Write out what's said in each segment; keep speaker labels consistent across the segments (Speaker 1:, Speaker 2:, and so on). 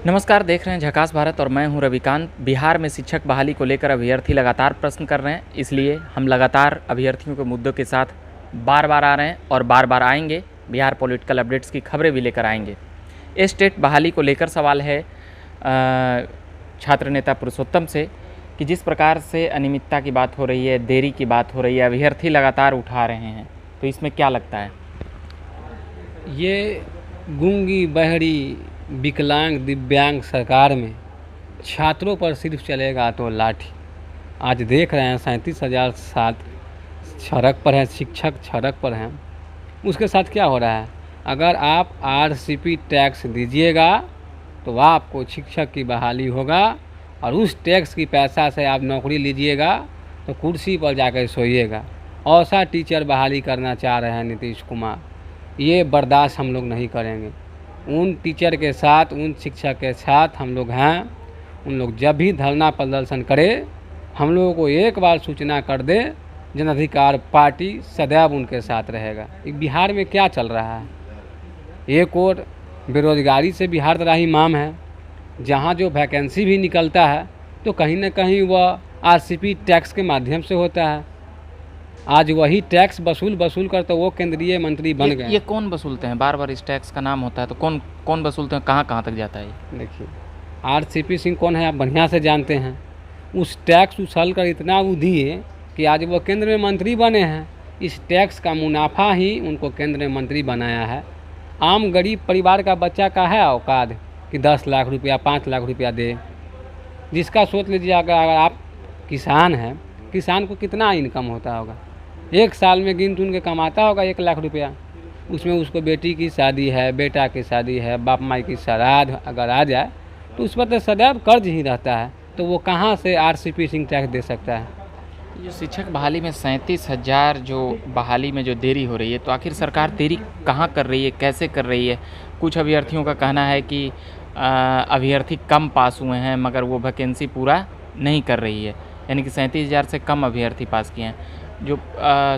Speaker 1: नमस्कार, देख रहे हैं झकास भारत और मैं हूं रविकांत। बिहार में शिक्षक बहाली को लेकर अभ्यर्थी लगातार प्रश्न कर रहे हैं, इसलिए हम लगातार अभ्यर्थियों के मुद्दों के साथ बार बार आ रहे हैं और बार बार आएंगे। बिहार पॉलिटिकल अपडेट्स की खबरें भी लेकर आएंगे। स्टेट बहाली को लेकर सवाल है छात्र नेता पुरुषोत्तम से कि जिस प्रकार से अनियमितता की बात हो रही है, देरी की बात हो रही है, अभ्यर्थी लगातार उठा रहे हैं, तो इसमें क्या लगता है?
Speaker 2: ये गूंगी बहरी विकलांग दिव्यांग सरकार में छात्रों पर सिर्फ चलेगा तो लाठी। आज देख रहे हैं 37,000 छात्र सड़क पर हैं, शिक्षक सड़क पर हैं। उसके साथ क्या हो रहा है? अगर आप आरसीपी टैक्स दीजिएगा तो आपको शिक्षक की बहाली होगा और उस टैक्स की पैसा से आप नौकरी लीजिएगा तो कुर्सी पर जाकर सोइएगा। ऐसा टीचर बहाली करना चाह रहे हैं नीतीश कुमार। ये बर्दाश्त हम लोग नहीं करेंगे। उन टीचर के साथ, उन शिक्षक के साथ हम लोग हैं। उन लोग जब भी धरना प्रदर्शन करें, हम लोगों को एक बार सूचना कर दे, जन अधिकार पार्टी सदैव उनके साथ रहेगा। बिहार में क्या चल रहा है? एक और बेरोजगारी से बिहार त्राहिमाम है। जहाँ जो वैकेंसी भी निकलता है तो कहीं ना कहीं वह आरसीपी टैक्स के माध्यम से होता है। आज वही टैक्स वसूल कर तो वो केंद्रीय मंत्री बन गए।
Speaker 1: ये कौन वसूलते हैं? बार बार इस टैक्स का नाम होता है, तो कौन वसूलते हैं? कहाँ तक जाता है?
Speaker 2: देखिए, आरसीपी सिंह कौन है आप बढ़िया से जानते हैं। उस टैक्स उछल कर इतना वो दिए कि आज वो केंद्र में मंत्री बने हैं। इस टैक्स का मुनाफा ही उनको केंद्र में मंत्री बनाया है। आम गरीब परिवार का बच्चा का है औकात कि 10 लाख रुपया 5 लाख रुपया दे। जिसका सोच लीजिए, अगर आप किसान हैं, किसान को कितना इनकम होता होगा? एक साल में गिन चुन के कमाता होगा 1 लाख रुपया। उसमें उसको बेटी की शादी है, बेटा की शादी है, बाप माई की श्राद्ध अगर आ जाए तो उस पर तो सदैव कर्ज ही रहता है। तो वो कहाँ से आरसीपी सिंह टैक्स दे सकता है?
Speaker 1: जो शिक्षक बहाली में 37,000 जो बहाली में जो देरी हो रही है, तो आखिर सरकार देरी कहाँ कर रही है, कैसे कर रही है? कुछ अभ्यर्थियों का कहना है कि अभ्यर्थी कम पास हुए हैं मगर वो वैकेंसी पूरा नहीं कर रही है, यानी कि 37,000 से कम अभ्यर्थी पास किए हैं। जो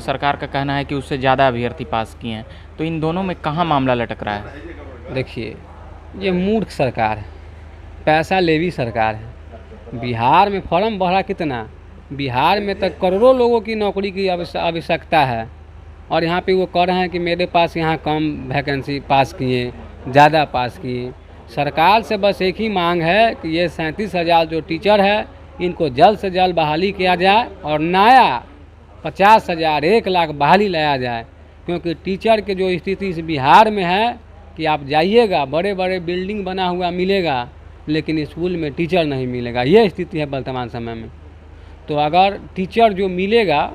Speaker 1: सरकार का कहना है कि उससे ज़्यादा अभ्यर्थी पास किए हैं। तो इन दोनों में कहाँ मामला लटक रहा है?
Speaker 2: देखिए, ये मूर्ख सरकार है, पैसा लेवी सरकार है। बिहार में फॉर्म भरा कितना? बिहार में तक करोड़ों लोगों की नौकरी की आवश्यकता है और यहाँ पे वो कह रहे हैं कि मेरे पास यहाँ कम वैकेंसी पास किए, ज़्यादा पास किए। सरकार से बस एक ही मांग है कि ये 37,000 जो टीचर है इनको जल्द से जल्द बहाली किया जाए और नया 50,000 1 लाख बहाली लाया जाए। क्योंकि टीचर के जो स्थिति इस बिहार में है कि आप जाइएगा, बड़े बड़े बिल्डिंग बना हुआ मिलेगा लेकिन स्कूल में टीचर नहीं मिलेगा। ये स्थिति है वर्तमान समय में। तो अगर टीचर जो मिलेगा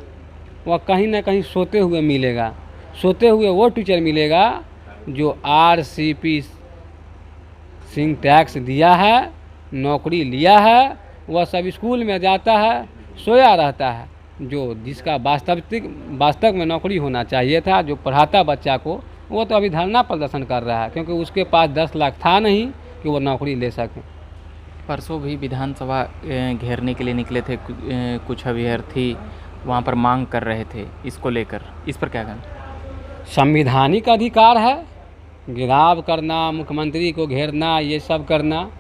Speaker 2: वह कहीं ना कहीं सोते हुए मिलेगा। सोते हुए वो टीचर मिलेगा जो आरसीपी सिंह टैक्स दिया है, नौकरी लिया है, वह सब स्कूल में जाता है, सोया रहता है। जो जिसका वास्तव में नौकरी होना चाहिए था, जो पढ़ाता बच्चा को, वो तो अभी धरना प्रदर्शन कर रहा है क्योंकि उसके पास 10 लाख था नहीं कि वो नौकरी ले सके।
Speaker 1: परसों भी विधानसभा घेरने के लिए निकले थे कुछ अभ्यर्थी, वहाँ पर मांग कर रहे थे इसको लेकर, इस पर क्या कहना?
Speaker 2: संवैधानिक अधिकार है घेराव करना, मुख्यमंत्री को घेरना, ये सब करना।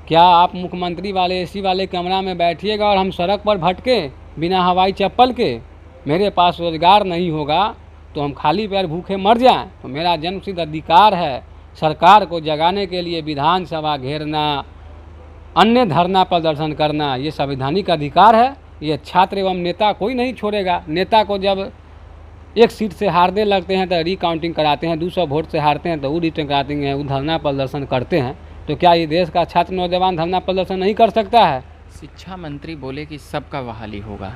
Speaker 2: क्या आप मुख्यमंत्री वाले एसी वाले कमरा में बैठिएगा और हम सड़क पर भटके बिना हवाई चप्पल के? मेरे पास रोजगार नहीं होगा तो हम खाली पैर भूखे मर जाएं? तो मेरा जन्मसिद्ध अधिकार है सरकार को जगाने के लिए विधानसभा घेरना, अन्य धरना प्रदर्शन करना, ये संवैधानिक अधिकार है। ये छात्र एवं नेता कोई नहीं छोड़ेगा। नेता को जब एक सीट से हारने लगते हैं तो रिकाउंटिंग कराते हैं, 200 वोट से हारते हैं तो वो रिटर्न कराते हैं, वो धरना प्रदर्शन करते हैं। तो क्या ये देश का छात्र नौजवान धरना प्रदर्शन नहीं कर सकता है?
Speaker 1: शिक्षा मंत्री बोले कि सबका बहाली होगा,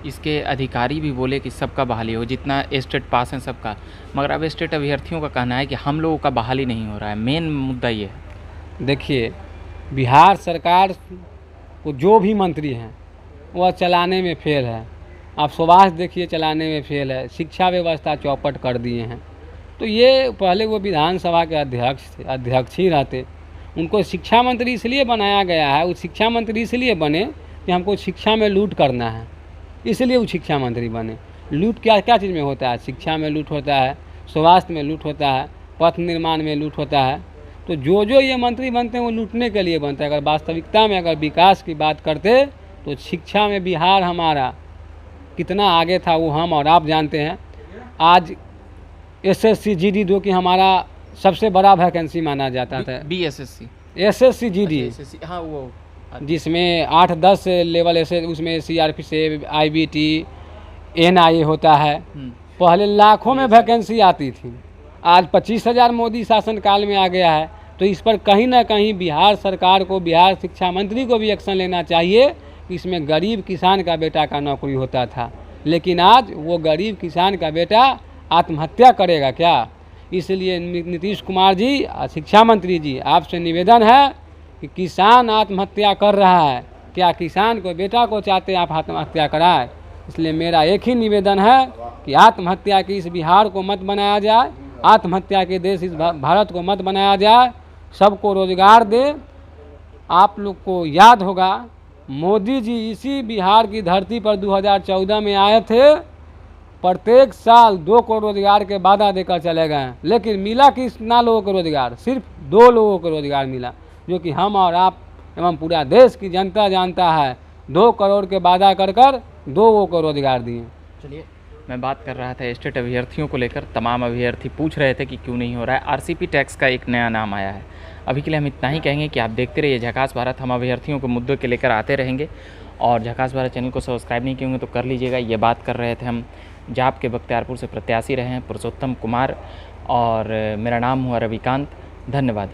Speaker 1: इसके अधिकारी भी बोले कि सबका बहाली हो, जितना स्टेट पास है सबका। मगर अब स्टेट अभ्यर्थियों का कहना है कि हम लोगों का बहाली नहीं हो रहा है। मेन मुद्दा ये है।
Speaker 2: देखिए, बिहार सरकार को जो भी मंत्री हैं वह चलाने में फेल है। आप सुभाष देखिए, चलाने में फेल है। शिक्षा व्यवस्था चौपट कर दिए हैं। तो ये पहले वो विधानसभा के अध्यक्ष थे, अध्यक्ष ही रहते। उनको शिक्षा मंत्री इसलिए बनाया गया है, वो शिक्षा मंत्री इसलिए बने कि हमको शिक्षा में लूट करना है, इसलिए वो शिक्षा मंत्री बने। लूट क्या क्या चीज़ में होता है? शिक्षा में लूट होता है, स्वास्थ्य में लूट होता है, पथ निर्माण में लूट होता है। तो जो ये मंत्री बनते हैं वो लूटने के लिए बनते हैं। अगर वास्तविकता में अगर विकास की बात करते तो शिक्षा में बिहार हमारा कितना आगे था वो हम और आप जानते हैं। आज SSC GD जो कि हमारा सबसे बड़ा वैकेंसी माना जाता था,
Speaker 1: BSSC
Speaker 2: SSC GD,
Speaker 1: हाँ वो
Speaker 2: जिसमें 8-10 लेवल ऐसे उसमें CRP से IBT NIA होता है। पहले लाखों में वैकेंसी आती थी, आज 25,000 मोदी शासनकाल में आ गया है। तो इस पर कहीं ना कहीं बिहार सरकार को, बिहार शिक्षा मंत्री को भी एक्शन लेना चाहिए कि इसमें गरीब किसान का बेटा का नौकरी होता था, लेकिन आज वो गरीब किसान का बेटा आत्महत्या करेगा क्या? इसलिए नीतीश कुमार जी, शिक्षा मंत्री जी, आपसे निवेदन है कि किसान आत्महत्या कर रहा है, क्या किसान को बेटा को चाहते हैं आप आत्महत्या कराएं? इसलिए मेरा एक ही निवेदन है कि आत्महत्या की इस बिहार को मत बनाया जाए, आत्महत्या के देश इस भारत को मत बनाया जाए, सबको रोजगार दे। आप लोग को याद होगा मोदी जी इसी बिहार की धरती पर 2014 में आए थे, प्रत्येक साल 2 करोड़ रोजगार के वादा देकर चले गए, लेकिन मिला कितना लोगों को रोजगार? सिर्फ 2 लोगों को रोजगार मिला, जो कि हम और आप एवं पूरा देश की जनता जानता है। 2 करोड़ के वादा कर 2 लोगों को रोजगार दिए।
Speaker 1: चलिए, मैं बात कर रहा था स्टेट अभ्यर्थियों को लेकर। तमाम अभ्यर्थी पूछ रहे थे कि क्यों नहीं हो रहा है। RCP टैक्स का एक नया नाम आया है। अभी के लिए हम इतना ही कहेंगे कि आप देखते रहिए झकास भारत। हम अभ्यर्थियों को मुद्दों के लेकर आते रहेंगे। और झकास भारत चैनल को सब्सक्राइब नहीं किए होंगे तो कर लीजिएगा। ये बात कर रहे थे हम जाप के बख्तियारपुर से प्रत्याशी रहे हैं पुरुषोत्तम कुमार, और मेरा नाम हुआ रविकांत। धन्यवाद।